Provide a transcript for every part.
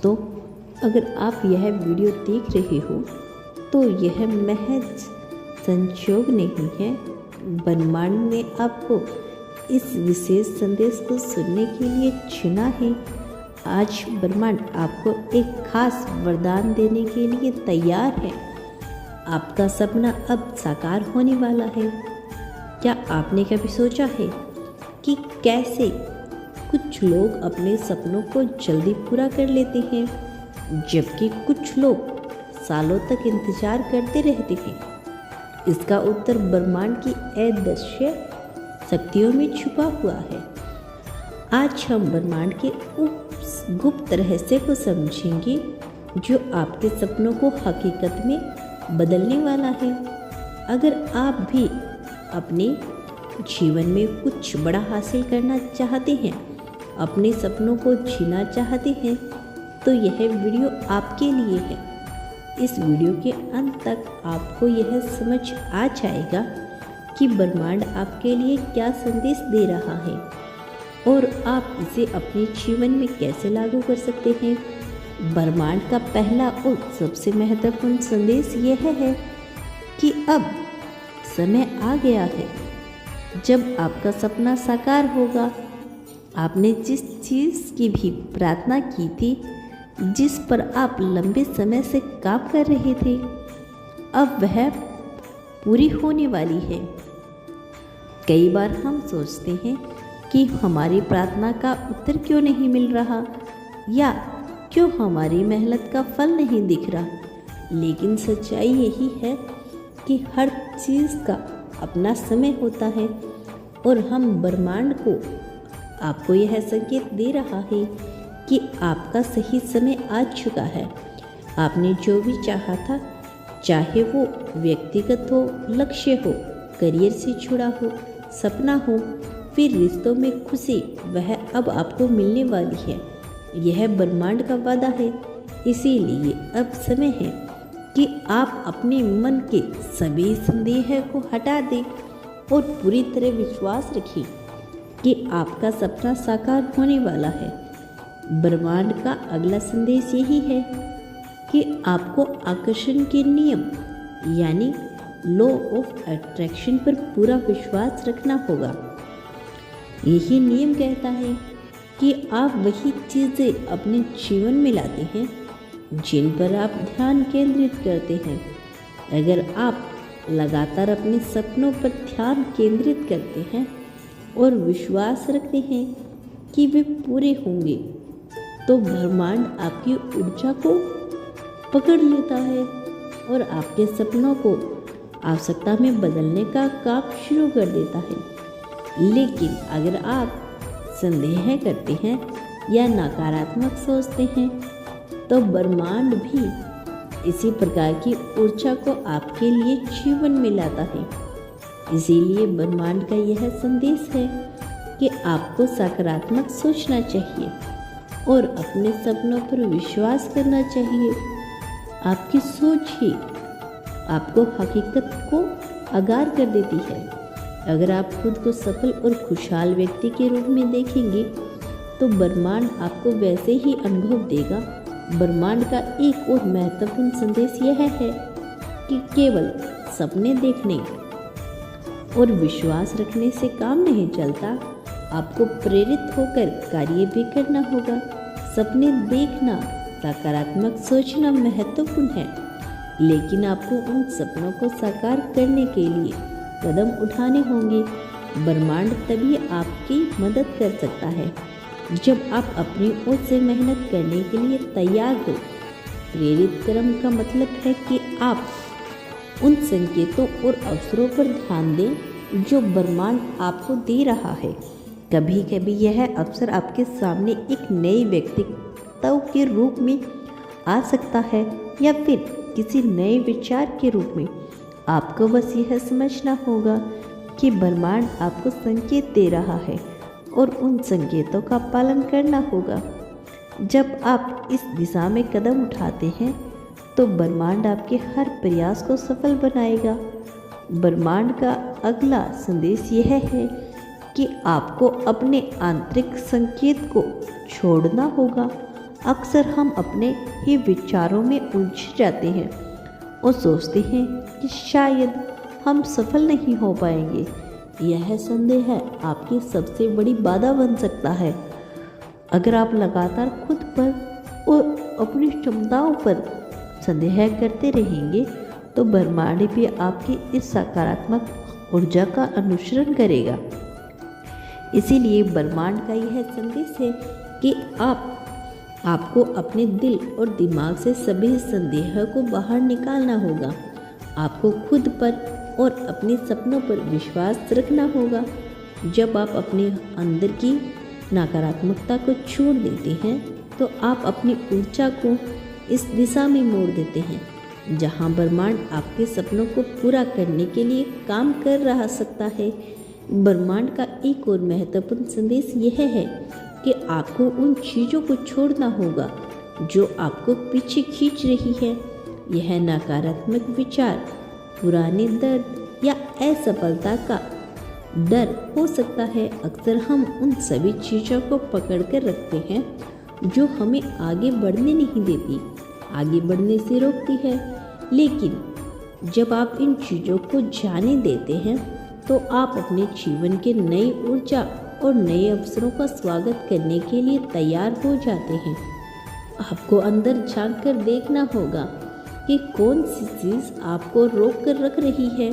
दोस्तों, अगर आप यह वीडियो देख रहे हो तो यह महज संयोग नहीं है। ब्रह्मांड ने आपको इस विशेष संदेश को सुनने के लिए चुना है। आज ब्रह्मांड आपको एक खास वरदान देने के लिए तैयार है। आपका सपना अब साकार होने वाला है। क्या आपने कभी सोचा है कि कैसे कुछ लोग अपने सपनों को जल्दी पूरा कर लेते हैं, जबकि कुछ लोग सालों तक इंतजार करते रहते हैं? इसका उत्तर ब्रह्मांड की अदृश्य शक्तियों में छुपा हुआ है। आज हम ब्रह्मांड के उस गुप्त रहस्य को समझेंगे जो आपके सपनों को हकीकत में बदलने वाला है। अगर आप भी अपने जीवन में कुछ बड़ा हासिल करना चाहते हैं, अपने सपनों को जीना चाहते हैं, तो यह वीडियो आपके लिए है। इस वीडियो के अंत तक आपको यह समझ आ जाएगा कि ब्रह्मांड आपके लिए क्या संदेश दे रहा है और आप इसे अपने जीवन में कैसे लागू कर सकते हैं। ब्रह्मांड का पहला और सबसे महत्वपूर्ण संदेश यह है कि अब समय आ गया है जब आपका सपना साकार होगा। आपने जिस चीज़ की भी प्रार्थना की थी, जिस पर आप लंबे समय से काम कर रहे थे, अब वह पूरी होने वाली है। कई बार हम सोचते हैं कि हमारी प्रार्थना का उत्तर क्यों नहीं मिल रहा या क्यों हमारी मेहनत का फल नहीं दिख रहा, लेकिन सच्चाई यही है कि हर चीज़ का अपना समय होता है और हम ब्रह्मांड को आपको यह संकेत दे रहा है कि आपका सही समय आ चुका है। आपने जो भी चाहा था, चाहे वो व्यक्तिगत हो, लक्ष्य हो, करियर से जुड़ा हो, सपना हो, फिर रिश्तों में खुशी, वह अब आपको मिलने वाली है। यह ब्रह्मांड का वादा है। इसीलिए अब समय है कि आप अपने मन के सभी संदेह को हटा दें और पूरी तरह विश्वास रखें कि आपका सपना साकार होने वाला है। ब्रह्मांड का अगला संदेश यही है कि आपको आकर्षण के नियम यानी लॉ ऑफ अट्रैक्शन पर पूरा विश्वास रखना होगा। यही नियम कहता है कि आप वही चीज़ें अपने जीवन में लाते हैं जिन पर आप ध्यान केंद्रित करते हैं। अगर आप लगातार अपने सपनों पर ध्यान केंद्रित करते हैं और विश्वास रखते हैं कि वे पूरे होंगे, तो ब्रह्मांड आपकी ऊर्जा को पकड़ लेता है और आपके सपनों को आवश्यकता में बदलने का काम शुरू कर देता है। लेकिन अगर आप संदेह करते हैं या नकारात्मक सोचते हैं, तो ब्रह्मांड भी इसी प्रकार की ऊर्जा को आपके लिए जीवन में लाता है। इसीलिए ब्रह्मांड का यह संदेश है कि आपको सकारात्मक सोचना चाहिए और अपने सपनों पर विश्वास करना चाहिए। आपकी सोच ही आपको हकीकत को आगार कर देती है। अगर आप खुद को सफल और खुशहाल व्यक्ति के रूप में देखेंगे, तो ब्रह्मांड आपको वैसे ही अनुभव देगा। ब्रह्मांड का एक और महत्वपूर्ण संदेश यह है कि केवल सपने देखने और विश्वास रखने से काम नहीं चलता। आपको प्रेरित होकर कार्य भी करना होगा। सपने देखना, सकारात्मक सोचना महत्वपूर्ण है, लेकिन आपको उन सपनों को साकार करने के लिए कदम उठाने होंगे। ब्रह्मांड तभी आपकी मदद कर सकता है जब आप अपनी ओर से मेहनत करने के लिए तैयार हो। प्रेरित कर्म का मतलब है कि आप उन संकेतों और अवसरों पर ध्यान दें जो ब्रह्मांड आपको दे रहा है। कभी कभी यह अवसर आपके सामने एक नए व्यक्तित्व के रूप में आ सकता है या फिर किसी नए विचार के रूप में। आपको बस यह समझना होगा कि ब्रह्मांड आपको संकेत दे रहा है और उन संकेतों का पालन करना होगा। जब आप इस दिशा में कदम उठाते हैं, तो ब्रह्मांड आपके हर प्रयास को सफल बनाएगा। ब्रह्मांड का अगला संदेश यह है कि आपको अपने आंतरिक संकेत को छोड़ना होगा। अक्सर हम अपने ही विचारों में उलझ जाते हैं और सोचते हैं कि शायद हम सफल नहीं हो पाएंगे। यह संदेह आपकी सबसे बड़ी बाधा बन सकता है। अगर आप लगातार खुद पर और अपनी क्षमताओं पर संदेह करते रहेंगे तो ब्रह्मांड भी आपकी इस सकारात्मक ऊर्जा का अनुसरण करेगा। इसीलिए ब्रह्मांड का यह संदेश है कि आपको अपने दिल और दिमाग से सभी संदेह को बाहर निकालना होगा। आपको खुद पर और अपने सपनों पर विश्वास रखना होगा। जब आप अपने अंदर की नकारात्मकता को छोड़ देते हैं तो आप अपनी ऊर्जा को इस दिशा में मोड़ देते हैं जहां ब्रह्मांड आपके सपनों को पूरा करने के लिए काम कर रहा सकता है। ब्रह्मांड का एक और महत्वपूर्ण संदेश यह है कि आपको उन चीज़ों को छोड़ना होगा जो आपको पीछे खींच रही है। यह नकारात्मक विचार, पुराने दर्द या असफलता का डर हो सकता है। अक्सर हम उन सभी चीज़ों को पकड़ कर रखते हैं जो हमें आगे बढ़ने नहीं देती, आगे बढ़ने से रोकती है। लेकिन जब आप इन चीज़ों को जाने देते हैं तो आप अपने जीवन के नई ऊर्जा और नए अवसरों का स्वागत करने के लिए तैयार हो जाते हैं। आपको अंदर झांक कर देखना होगा कि कौन सी चीज़ आपको रोक कर रख रही है।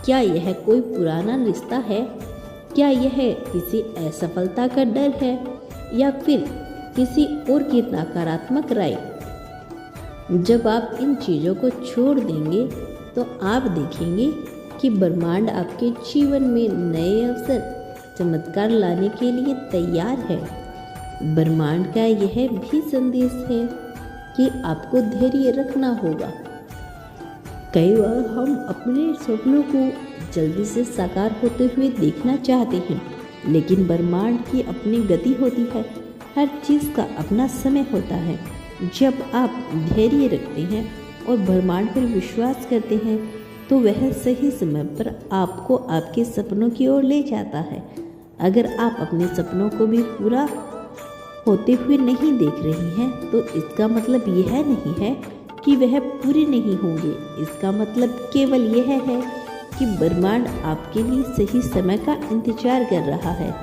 क्या यह कोई पुराना रिश्ता है? क्या यह किसी असफलता का डर है या फिर किसी और की नकारात्मक राय? जब आप इन चीज़ों को छोड़ देंगे तो आप देखेंगे कि ब्रह्मांड आपके जीवन में नए अवसर, चमत्कार लाने के लिए तैयार है। ब्रह्मांड का यह भी संदेश है कि आपको धैर्य रखना होगा। कई बार हम अपने सपनों को जल्दी से साकार होते हुए देखना चाहते हैं, लेकिन ब्रह्मांड की अपनी गति होती है। हर चीज़ का अपना समय होता है। जब आप धैर्य रखते हैं और ब्रह्मांड पर विश्वास करते हैं तो वह सही समय पर आपको आपके सपनों की ओर ले जाता है। अगर आप अपने सपनों को भी पूरा होते हुए नहीं देख रही हैं तो इसका मतलब यह नहीं है कि वह पूरे नहीं होंगे। इसका मतलब केवल यह है कि ब्रह्मांड आपके लिए सही समय का इंतजार कर रहा है।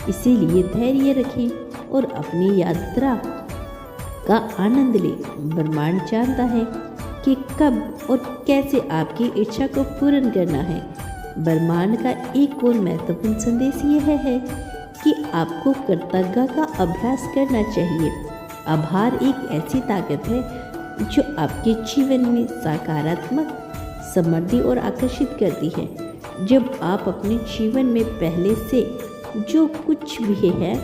इसीलिए धैर्य रखें और अपनी यात्रा का आनंद लें। ब्रह्मांड जानता है कि कब और कैसे आपकी इच्छा को पूर्ण करना है। ब्रह्मांड का एक और महत्वपूर्ण संदेश यह है कि आपको कृतज्ञता का अभ्यास करना चाहिए। आभार एक ऐसी ताकत है जो आपके जीवन में सकारात्मक समृद्धि और आकर्षित करती है। जब आप अपने जीवन में पहले से जो कुछ भी है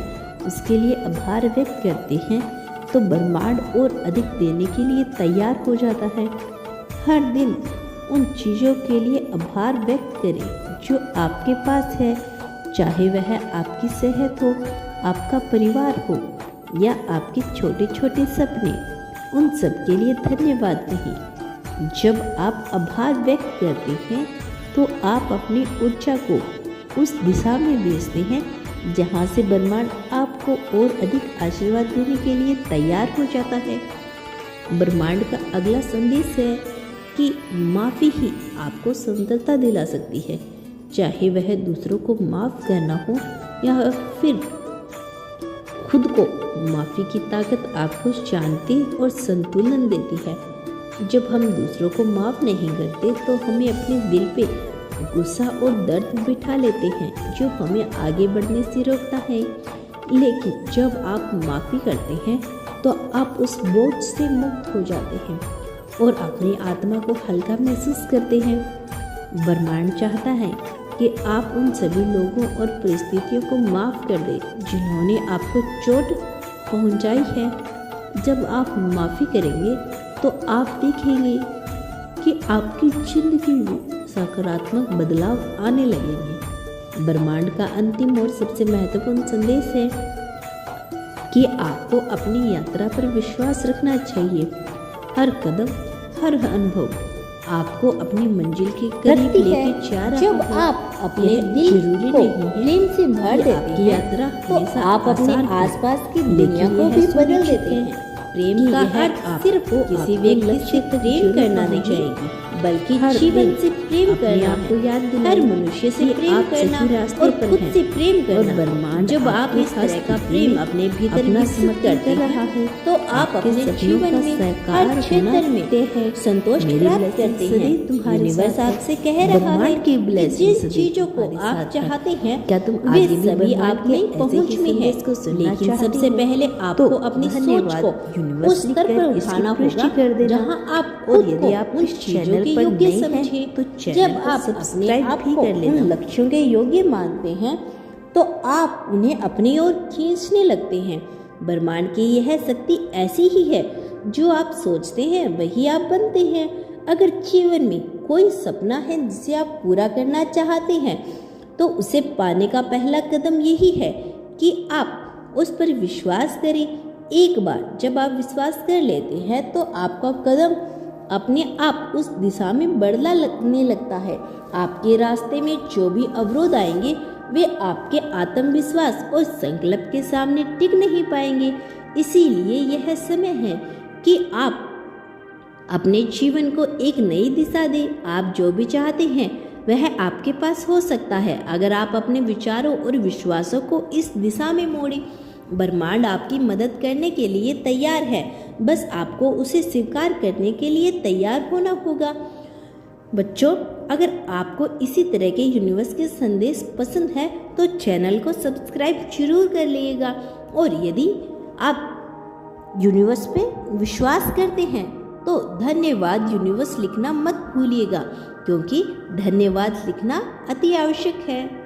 उसके लिए आभार व्यक्त करते हैं तो ब्रह्मांड और अधिक देने के लिए तैयार हो जाता है। हर दिन उन चीज़ों के लिए आभार व्यक्त करें जो आपके पास है, चाहे वह आपकी सेहत हो, आपका परिवार हो या आपके छोटे छोटे सपने। उन सब के लिए धन्यवाद कहें। जब आप आभार व्यक्त करते हैं तो आप अपनी ऊर्जा को उस दिशा में भेजते हैं जहाँ से ब्रह्मांड आपको और अधिक आशीर्वाद देने के लिए तैयार हो जाता है। ब्रह्मांड का अगला संदेश है कि माफ़ी ही आपको सुंदरता दिला सकती है, चाहे वह दूसरों को माफ़ करना हो या फिर खुद को। माफ़ी की ताकत आपको शांति और संतुलन देती है। जब हम दूसरों को माफ़ नहीं करते तो हमें अपने दिल पे गुस्सा और दर्द बिठा लेते हैं जो हमें आगे बढ़ने से रोकता है। लेकिन जब आप माफ़ी करते हैं तो आप उस बोझ से मुक्त हो जाते हैं और अपनी आत्मा को हल्का महसूस करते हैं। ब्रह्मांड चाहता है कि आप उन सभी लोगों और परिस्थितियों को माफ़ कर दें जिन्होंने आपको चोट पहुंचाई है। जब आप माफ़ी करेंगे तो आप देखेंगे कि आपकी जिंदगी में सकारात्मक बदलाव आने लगेंगे। ब्रह्मांड का अंतिम और सबसे महत्वपूर्ण संदेश है कि आपको अपनी यात्रा पर विश्वास रखना चाहिए। हर कदम, हर अनुभव आपको अपनी मंजिल के करीब लेके जा रहा है। जब आप अपने दिल को प्रेम से भर देते हैं यात्रा तो आप अपने आसपास की दुनिया को भी बदल देते हैं। प्रेम का अर्थ सिर्फ किसी व्यक्ति से प्रेम करना नहीं जाएगी, बल्कि जीवन से प्रेम करना, हर मनुष्य से प्रेम करना और खुद से प्रेम करना। जब आप इस तरह का प्रेम अपने भीतर विकसित करते हैं तो आप अपने जीवन में हर क्षेत्र में संतोष प्राप्त करते हैं। यूनिवर्स आपसे कह रहा है कि जिन चीजों को आप चाहते हैं वे सभी आप में पहुंच में है, लेकिन सबसे पहले आपको अपनी सोच को उस स्तर पर उठाना होगा जहां आप खुद को उन चीजों के योग्य समझे। जब आप अपने आप को उन लक्ष्यों के योग्य मानते हैं तो आप उन्हें अपनी ओर खींचने लगते हैं। ब्रह्मांड की यह शक्ति ऐसी ही है, जो आप सोचते हैं वही आप बनते हैं। अगर जीवन में कोई सपना है जिसे आप पूरा करना चाहते हैं तो उसे पाने का पहला कदम यही है कि आप उस पर विश्वास करें। एक बार जब आप विश्वास कर लेते हैं तो आपका कदम अपने आप उस दिशा में बढ़ने लगने लगता है। आपके रास्ते में जो भी अवरोध आएंगे वे आपके आत्मविश्वास और संकल्प के सामने टिक नहीं पाएंगे। इसीलिए यह समय है कि आप अपने जीवन को एक नई दिशा दें। आप जो भी चाहते हैं वह आपके पास हो सकता है, अगर आप अपने विचारों और विश्वासों को इस दिशा में मोड़ें। ब्रह्मांड आपकी मदद करने के लिए तैयार है, बस आपको उसे स्वीकार करने के लिए तैयार होना होगा। बच्चों, अगर आपको इसी तरह के यूनिवर्स के संदेश पसंद है तो चैनल को सब्सक्राइब जरूर कर लीजिएगा, और यदि आप यूनिवर्स पे विश्वास करते हैं तो धन्यवाद यूनिवर्स लिखना मत भूलिएगा, क्योंकि धन्यवाद लिखना अति आवश्यक है।